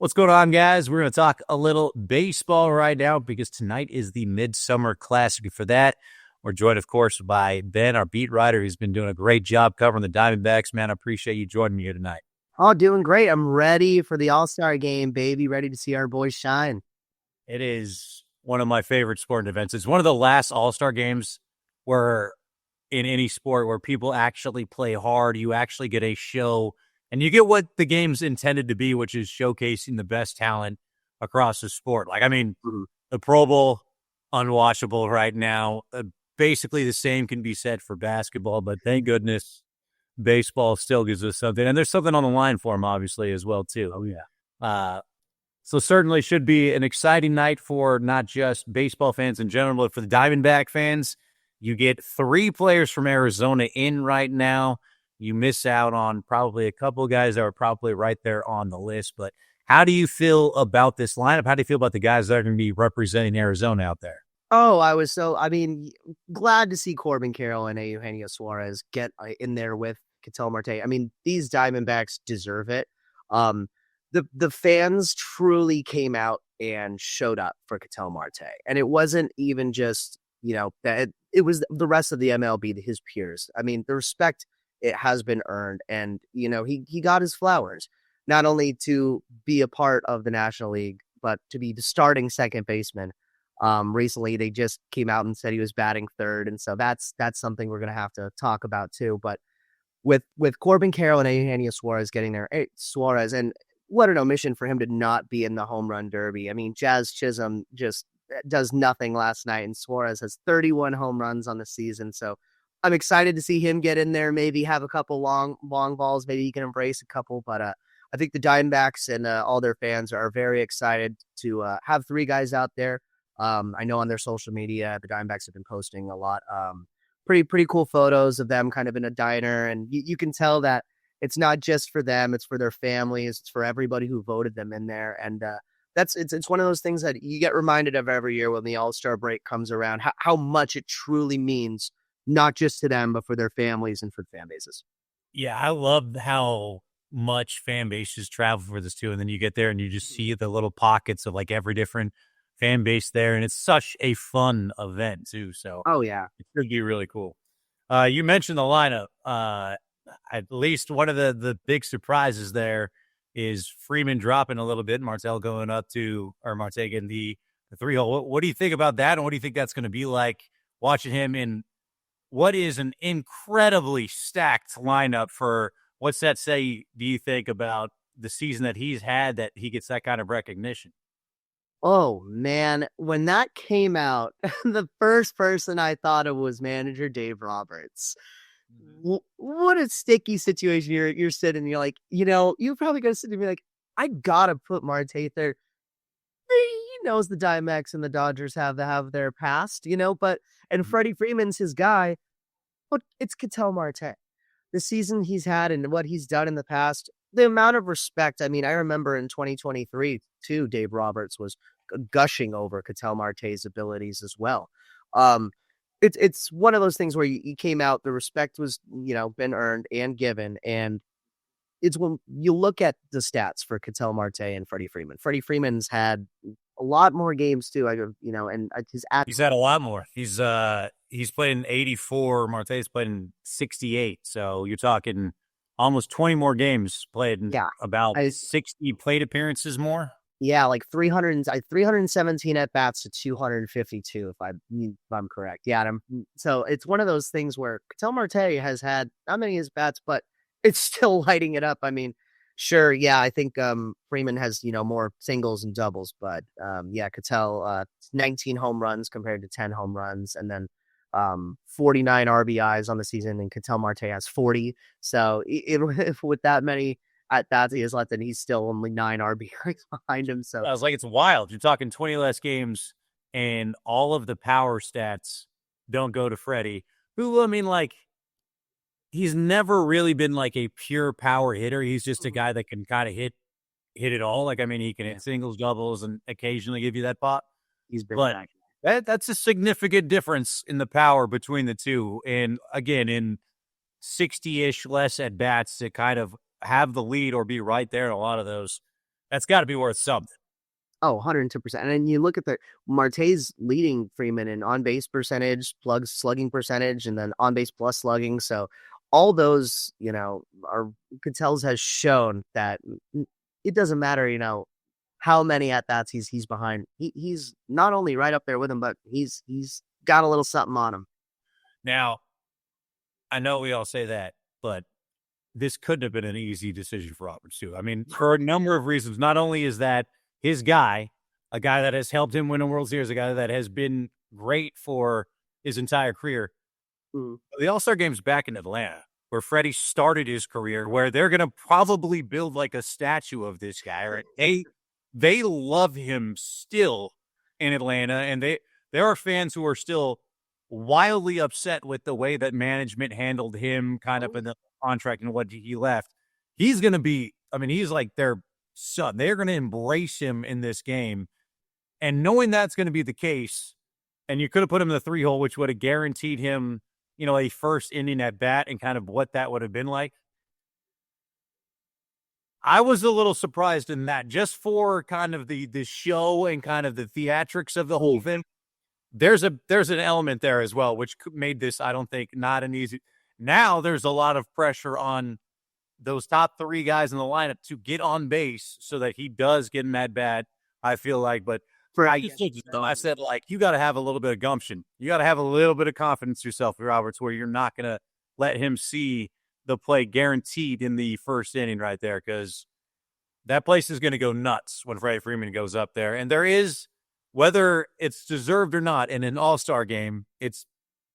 What's going on, guys? We're going to talk a little baseball right now because tonight is the Midsummer Classic. For that, we're joined, of course, by Ben, our beat writer, who's been doing a great job covering the Diamondbacks. Man, I appreciate you joining me here tonight. Oh, doing great. I'm ready for the All-Star game, baby. Ready to see our boys shine. It is one of my favorite sporting events. It's one of the last All-Star games where, in any sport, where people actually play hard. You actually get a show, and you get what the game's intended to be, which is showcasing the best talent across the sport. The Pro Bowl, unwatchable right now. Basically, the same can be said for basketball, but thank goodness baseball still gives us something. And there's something on the line for them, obviously, as well, too. Oh, yeah. So certainly should be an exciting night for not just baseball fans in general, but for the Diamondback fans. You get 3 players from Arizona in right now. You miss out on probably a couple of guys that are probably right there on the list. But how do you feel about this lineup? How do you feel about the guys that are going to be representing Arizona out there? Oh, glad to see Corbin Carroll and Eugenio Suarez get in there with Ketel Marte. I mean, these Diamondbacks deserve it. The fans truly came out and showed up for Ketel Marte. And it wasn't even just, that it was the rest of the MLB, his peers. I mean, the respect, it has been earned. And, he got his flowers, not only to be a part of the National League, but to be the starting second baseman. Recently they just came out and said he was batting third. And so that's something we're going to have to talk about too. But with Corbin Carroll and Eugenio Suarez getting there, Suarez, and what an omission for him to not be in the home run derby. I mean, Jazz Chisholm just does nothing last night, and Suarez has 31 home runs on the season. So I'm excited to see him get in there, maybe have a couple long balls, maybe he can embrace a couple. But I think the Diamondbacks and all their fans are very excited to have 3 guys out there. I know on their social media, the Diamondbacks have been posting a lot, pretty cool photos of them kind of in a diner. And you can tell that it's not just for them, it's for their families. It's for everybody who voted them in there. And it's one of those things that you get reminded of every year when the All-Star break comes around, how much it truly means, not just to them, but for their families and for fan bases. Yeah, I love how much fan bases travel for this too. And then you get there and you just see the little pockets of like every different fan base there. And it's such a fun event too. So Oh, yeah. it should be really cool. You mentioned the lineup. At least one of the big surprises there is Freeman dropping a little bit, Marte getting the 3-hole. What do you think about that? And what do you think that's going to be like watching him in what is an incredibly stacked lineup for what's that say, do you think, about the season that he's had that he gets that kind of recognition? Oh, man. When that came out, the first person I thought of was manager Dave Roberts. What a sticky situation you're sitting. You're like, you probably got to sit and be like, I got to put Marte there. He knows the Diamondbacks and the Dodgers have their past, and Freddie Freeman's his guy, but it's Ketel Marte. The season he's had and what he's done in the past, the amount of respect. I mean, I remember in 2023 too, Dave Roberts was gushing over Ketel Marte's abilities as well. It's one of those things where you came out, the respect was, been earned and given. And it's when you look at the stats for Ketel Marte and Freddie Freeman. Freddie Freeman's had a lot more games too. And He's had a lot more. He's played in 84. Marte's played in 68. So you're talking almost 20 more games played, and yeah, about 60 plate appearances more. Yeah, like 317 at bats to 252, if I'm correct. Yeah, so it's one of those things where Ketel Marte has had not many at bats, but it's still lighting it up. I mean, sure, yeah, I think Freeman has more singles and doubles, but yeah, Ketel 19 home runs compared to 10 home runs, and then 49 RBIs on the season, and Ketel Marte has 40. So with that many at bats he has left, and he's still only 9 RBIs behind him. So I was like, it's wild. You're talking 20 less games, and all of the power stats don't go to Freddie, who, I mean, like, he's never really been like a pure power hitter. He's just a guy that can kind of hit it all. Like, I mean, he can hit singles, doubles, and occasionally give you that pop. He's been But that's a significant difference in the power between the two. And again, in 60-ish less at bats to kind of have the lead or be right there in a lot of those, That's got to be worth something. Oh, 102%. And then you look at the Marte's leading Freeman in on base percentage, plugs slugging percentage, and then on base plus slugging. So all those, are Cattell's has shown that it doesn't matter, how many at bats he's behind. He's not only right up there with him, but he's got a little something on him. Now, I know we all say that, but this couldn't have been an easy decision for Roberts too. I mean, for a number of reasons. Not only is that his guy, a guy that has helped him win a World Series, a guy that has been great for his entire career. Mm. The All-Star Game's back in Atlanta, where Freddie started his career, where they're going to probably build like a statue of this guy. Right? They love him still in Atlanta, and there are fans who are still wildly upset with the way that management handled him kind of in the contract and what he left. He's going to be, I mean, he's like their son. They're going to embrace him in this game. And knowing that's going to be the case, and you could have put him in the 3-hole, which would have guaranteed him, a first inning at bat and kind of what that would have been like. I was a little surprised in that, just for kind of the show and kind of the theatrics of the whole thing. There's an element there as well, which made this, I don't think, not an easy. Now there's a lot of pressure on those top 3 guys in the lineup to get on base so that he does get in at bat, I feel like. But I said, like, you got to have a little bit of gumption. You got to have a little bit of confidence yourself, Roberts, where you're not going to let him see the play guaranteed in the first inning right there, because that place is going to go nuts when Freddie Freeman goes up there. And there is, whether it's deserved or not, in an all-star game,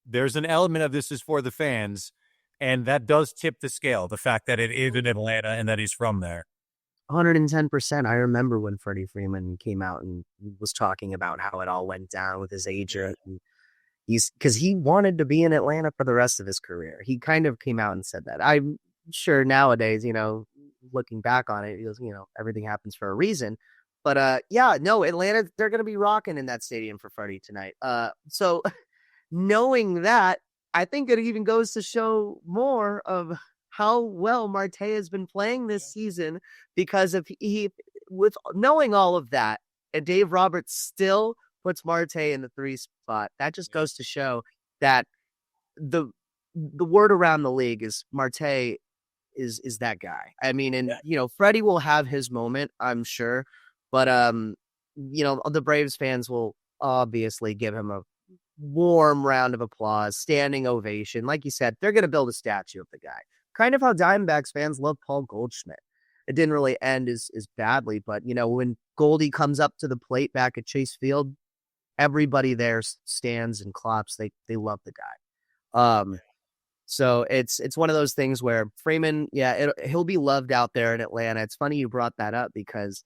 there's an element of this is for the fans, and that does tip the scale, the fact that it is in Atlanta and that he's from there. 110%. I remember when Freddie Freeman came out and was talking about how it all went down with his agent. And because he wanted to be in Atlanta for the rest of his career. He kind of came out and said that. I'm sure nowadays, looking back on it, he goes, everything happens for a reason. But Atlanta, they're going to be rocking in that stadium for Freddie tonight. So knowing that, I think it even goes to show more of how well Marte has been playing this season, because if he, with knowing all of that, and Dave Roberts still puts Marte in the 3 spot, that just goes to show that the word around the league is Marte is that guy. I mean, and Freddie will have his moment, I'm sure, but the Braves fans will obviously give him a warm round of applause, standing ovation. Like you said, they're going to build a statue of the guy. Kind of how Diamondbacks fans love Paul Goldschmidt. It didn't really end as badly, but when Goldie comes up to the plate back at Chase Field, everybody there stands and claps. They love the guy. So it's one of those things where Freeman, he'll be loved out there in Atlanta. It's funny you brought that up, because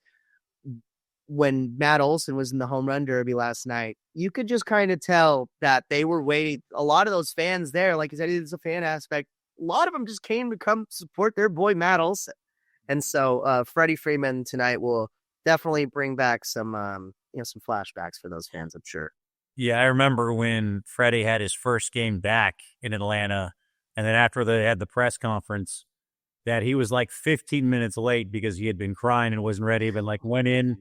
when Matt Olson was in the home run derby last night, you could just kind of tell that they were waiting. A lot of those fans there, like you said, it's a fan aspect. A lot of them just came to come support their boy Matt Olson. And so Freddie Freeman tonight will definitely bring back some flashbacks for those fans, I'm sure. Yeah, I remember when Freddie had his first game back in Atlanta, and then after they had the press conference, that he was like 15 minutes late because he had been crying and wasn't ready, but like went in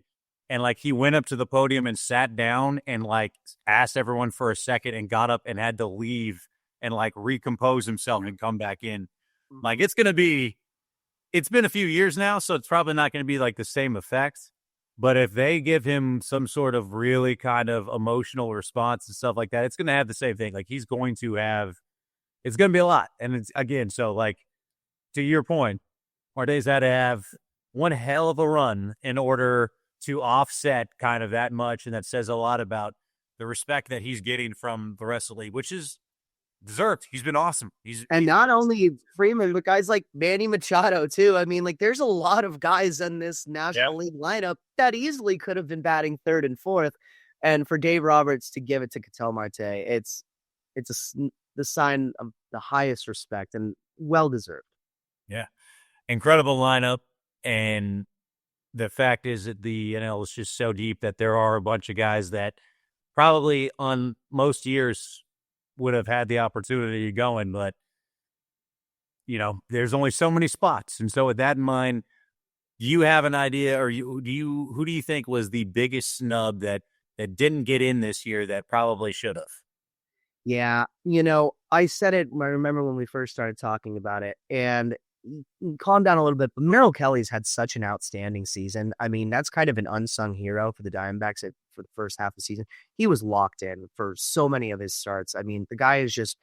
and like he went up to the podium and sat down and like asked everyone for a second and got up and had to leave and like recompose himself and come back in. Like it's been a few years now, so it's probably not going to be like the same effect. But if they give him some sort of really kind of emotional response and stuff like that, it's going to have the same thing. Like it's going to be a lot. And it's again, so like to your point, Marte's had to have one hell of a run in order to offset kind of that much. And that says a lot about the respect that he's getting from the rest of the league, which is deserved. He's been awesome. And not only Freeman, but guys like Manny Machado too. I mean, like there's a lot of guys in this National League lineup that easily could have been batting third and fourth. And for Dave Roberts to give it to Ketel Marte, it's the sign of the highest respect and well-deserved. Yeah. Incredible lineup. And the fact is that the NL is just so deep that there are a bunch of guys that probably on most years would have had the opportunity going, but there's only so many spots. And so with that in mind, Do you have an idea, or who do you think was the biggest snub that didn't get in this year that probably should have? Yeah, I said it. I remember when we first started talking about it, and calm down a little bit. But Merrill Kelly's had such an outstanding season. I mean, that's kind of an unsung hero for the Diamondbacks for the first half of the season. He was locked in for so many of his starts. I mean, the guy has just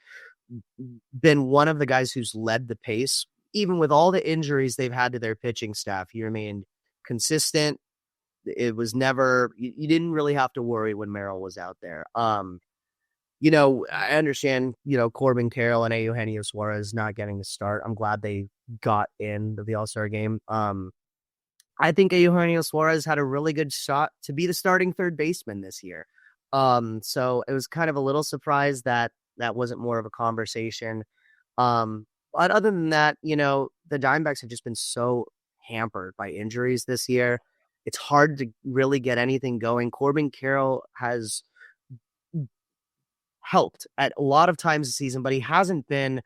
been one of the guys who's led the pace, even with all the injuries they've had to their pitching staff. He remained consistent. It was never, you didn't really have to worry when Merrill was out there. I understand, Corbin Carroll and Eugenio Suarez not getting the start. I'm glad they got in the All-Star game. I think Eugenio Suarez had a really good shot to be the starting third baseman this year. So it was kind of a little surprised that that wasn't more of a conversation. But other than that, the Diamondbacks have just been so hampered by injuries this year. It's hard to really get anything going. Corbin Carroll has helped at a lot of times this season, but he hasn't been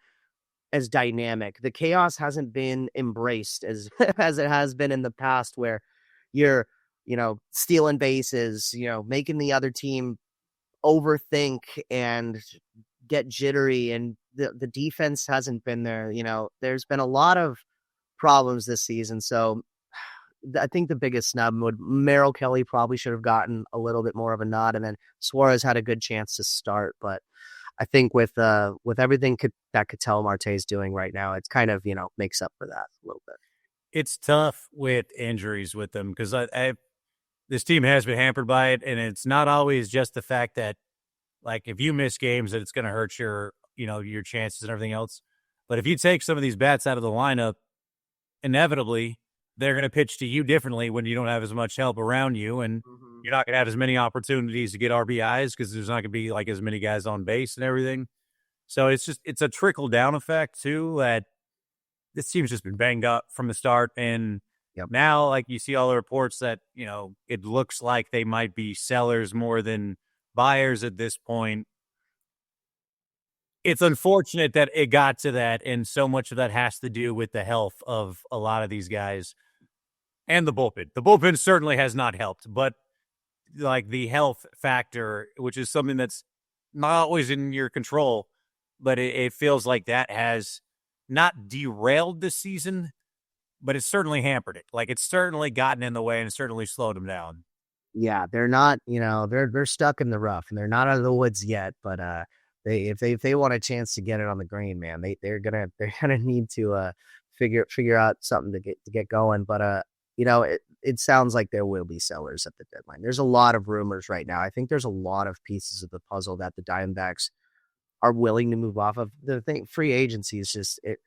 as dynamic. The chaos hasn't been embraced as as it has been in the past, where you're, stealing bases, making the other team overthink and get jittery, and the defense hasn't been there. There's been a lot of problems this season. So I think the biggest snub would Merrill Kelly probably should have gotten a little bit more of a nod, and then Suarez had a good chance to start. But I think with everything that Ketel Marte is doing right now, it's kind of makes up for that a little bit. It's tough with injuries with them because this team has been hampered by it, and it's not always just the fact that, like, if you miss games, that it's going to hurt your chances and everything else. But if you take some of these bats out of the lineup, inevitably they're going to pitch to you differently when you don't have as much help around you, and you're not going to have as many opportunities to get RBIs because there's not going to be like as many guys on base and everything. So it's a trickle down effect too, that this team's just been banged up from the start. And now, like, you see all the reports that, it looks like they might be sellers more than buyers at this point. It's unfortunate that it got to that, and so much of that has to do with the health of a lot of these guys and the bullpen. The bullpen certainly has not helped, but like the health factor, which is something that's not always in your control, but it feels like that has not derailed the season, but it's certainly hampered it. Like, it's certainly gotten in the way and certainly slowed them down. Yeah, they're not, they're stuck in the rough, and they're not out of the woods yet. But if they want a chance to get it on the green, man, they're gonna need to figure out something to get going. But it sounds like there will be sellers at the deadline. There's a lot of rumors right now. I think there's a lot of pieces of the puzzle that the Diamondbacks are willing to move off of. The thing, free agency is just it.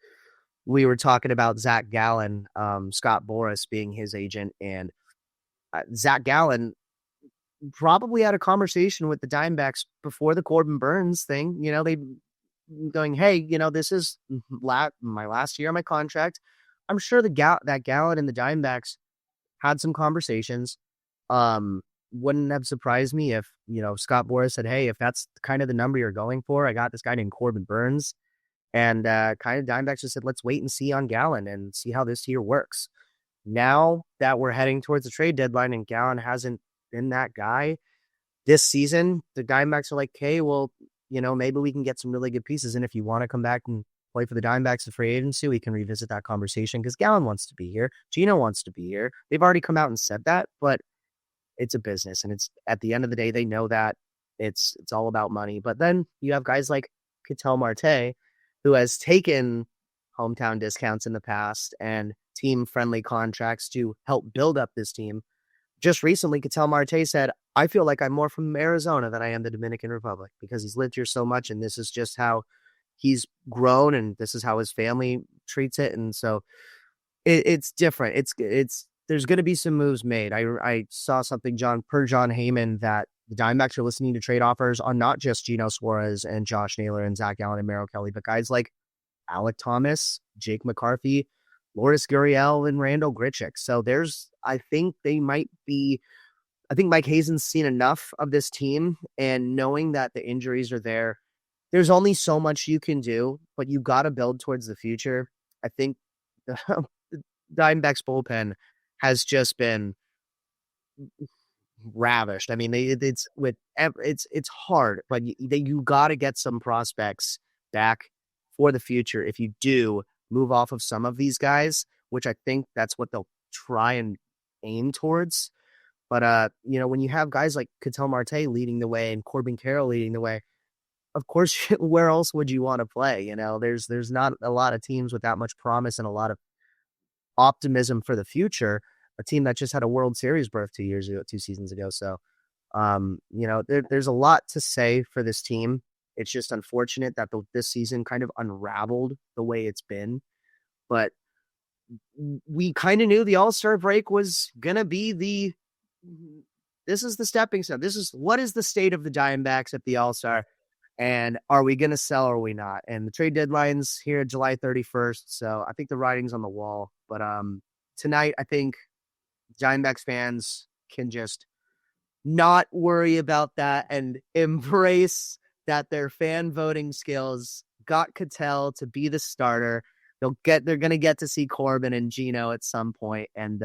We were talking about Zach Gallen, Scott Boras being his agent, and Zach Gallen probably had a conversation with the Diamondbacks before the Corbin Burns thing. They going, hey, this is my last year on my contract. I'm sure that Gallen and the Diamondbacks had some conversations. Wouldn't have surprised me if, Scott Boras said, hey, if that's kind of the number you're going for, I got this guy named Corbin Burns. And kind of Diamondbacks just said, let's wait and see on Gallen and see how this year works. Now that we're heading towards the trade deadline and Gallen hasn't been that guy this season, the Diamondbacks are like, okay, well, maybe we can get some really good pieces. And if you want to come back and play for the Diamondbacks in free agency, we can revisit that conversation because Gallen wants to be here. Gino wants to be here. They've already come out and said that, but it's a business. And it's at the end of the day, they know that it's all about money. But then you have guys like Ketel Marte, who has taken hometown discounts in the past and team-friendly contracts to help build up this team. Just recently, Ketel Marte said, I feel like I'm more from Arizona than I am the Dominican Republic because he's lived here so much, and this is just how he's grown, and this is how his family treats it. And so it's different. It's there's going to be some moves made. I saw something, John Heyman, that the Diamondbacks are listening to trade offers on not just Gino Suarez and Josh Naylor and Zach Allen and Merrill Kelly, but guys like Alec Thomas, Jake McCarthy, Lourdes Gurriel, and Randall Grichuk. So I think Mike Hazen's seen enough of this team, and knowing that the injuries are there, there's only so much you can do, but you got to build towards the future. I think the Diamondbacks bullpen has just been ravished. I mean, it's hard, but you got to get some prospects back for the future. If you do move off of some of these guys, which I think that's what they'll try and aim towards. But when you have guys like Ketel Marte leading the way and Corbin Carroll leading the way, of course, where else would you want to play? There's not a lot of teams with that much promise and a lot of optimism for the future. A team that just had a World Series berth 2 years ago, 2 seasons ago. So, there's a lot to say for this team. It's just unfortunate that this season kind of unraveled the way it's been. But we kind of knew the All-Star break was going to be this is the stepping stone. What is the state of the Diamondbacks at the All-Star? And are we going to sell or are we not? And the trade deadline's here July 31st. So I think the writing's on the wall. But tonight, I think Diamondbacks fans can just not worry about that and embrace that their fan voting skills got Ketel to be the starter. They're going to get to see Corbin and Gino at some point. And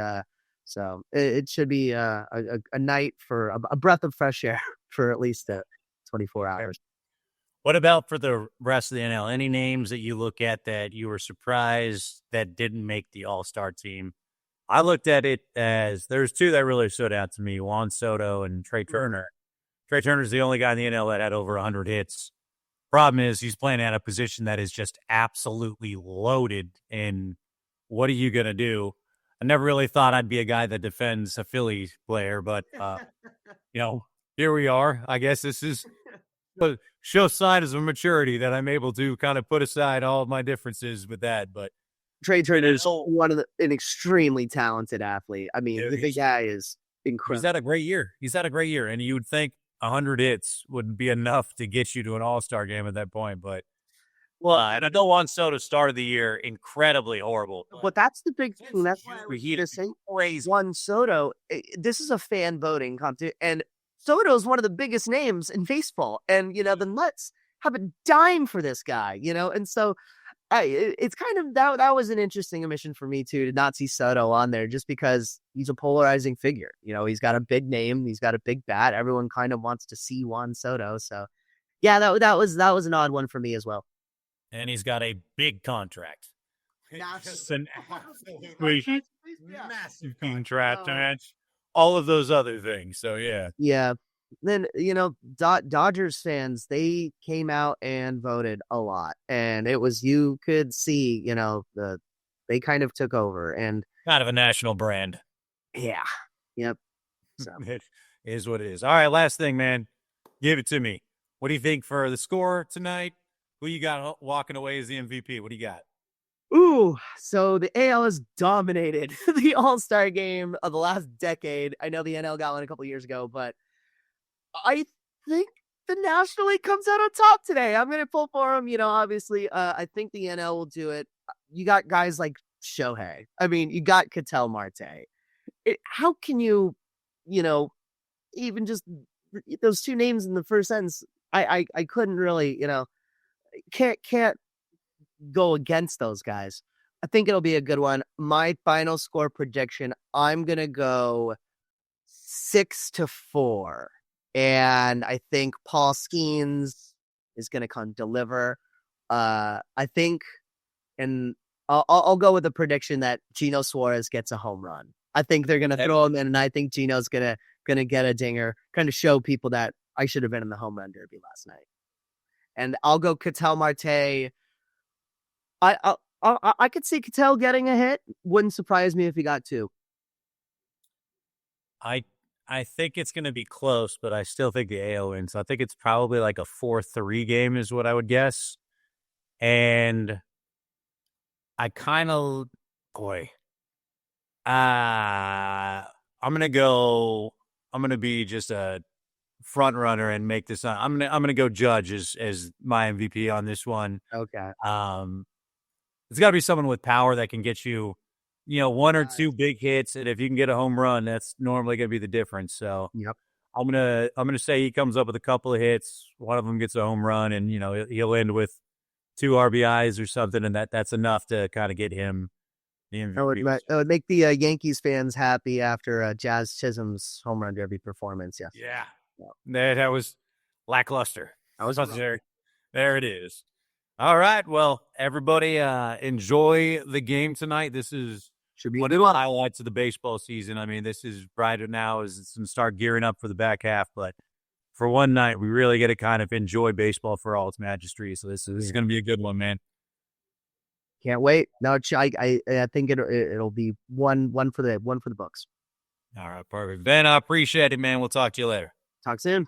so it should be a night for a breath of fresh air for at least 24 hours. What about for the rest of the NL? Any names that you look at that you were surprised that didn't make the All-Star team? I looked at it as there's two that really stood out to me, Juan Soto and Trey Turner. Trey Turner's the only guy in the NL that had over 100 hits. Problem is he's playing at a position that is just absolutely loaded. And what are you going to do? I never really thought I'd be a guy that defends a Philly player, but, here we are. I guess this is show signs of maturity that I'm able to kind of put aside all of my differences with that. But Trey Turner is an extremely talented athlete. I mean, the guy is incredible. He's had a great year. And you would think 100 hits would be enough to get you to an All-Star game at that point. But, and I know Juan Soto started the year incredibly horrible. But that's the big thing. That's why I was going to say Juan Soto, this is a fan voting competition. And Soto is one of the biggest names in baseball. And, the Mets have a dime for this guy, and so it's kind of that was an interesting omission for me too, to not see Soto on there just because he's a polarizing figure. He's got a big name, he's got a big bat. Everyone kind of wants to see Juan Soto. So yeah, that was an odd one for me as well. And he's got a big contract. Just an absolutely massive contract. All of those other things. So yeah. Yeah. Then, Dodgers fans, they came out and voted a lot. And it was, you could see, they kind of took over and kind of a national brand. Yeah. Yep. So. It is what it is. All right. Last thing, man. Give it to me. What do you think for the score tonight? Who you got walking away as the MVP? What do you got? Ooh, so the AL has dominated the All-Star game of the last decade. I know the NL got one a couple years ago, but I think the National League comes out on top today. I'm going to pull for them. Obviously, I think the NL will do it. You got guys like Shohei. I mean, you got Ketel Marte. How can you, even just those two names in the first sentence, I couldn't really, can't go against those guys. I think it'll be a good one. My final score prediction, I'm going to go 6-4. And I think Paul Skeens is going to come deliver. I think, and I'll go with the prediction that Gino Suarez gets a home run. I think they're going to throw him in, and I think Gino's going to get a dinger, kind of show people that I should have been in the home run derby last night. And I'll go Ketel Marte. I could see Ketel getting a hit. Wouldn't surprise me if he got two. I think it's going to be close, but I still think the AL wins. I think it's probably like a 4-3 game is what I would guess. And I kind of, I'm going to be just a front runner and make this. I'm going to go Judge as my MVP on this one. Okay. It's got to be someone with power that can get you, one or two big hits, and if you can get a home run, that's normally going to be the difference. So, yep. I'm gonna say he comes up with a couple of hits, one of them gets a home run, and he'll end with 2 RBIs or something, and that's enough to kind of get him The It would, MVP. it would make the Yankees fans happy after Jazz Chisholm's home run derby performance. Yes. Yeah. Yeah. That was lackluster. That was There it is. All right. Well, everybody, enjoy the game tonight. This is should be one of the highlights of the baseball season. I mean, this is right now as it's going to start gearing up for the back half. But for one night, we really get to kind of enjoy baseball for all its majesty. So this is going to be a good one, man. Can't wait. No, I think it'll be one for the books. All right, perfect. Ben, I appreciate it, man. We'll talk to you later. Talk soon.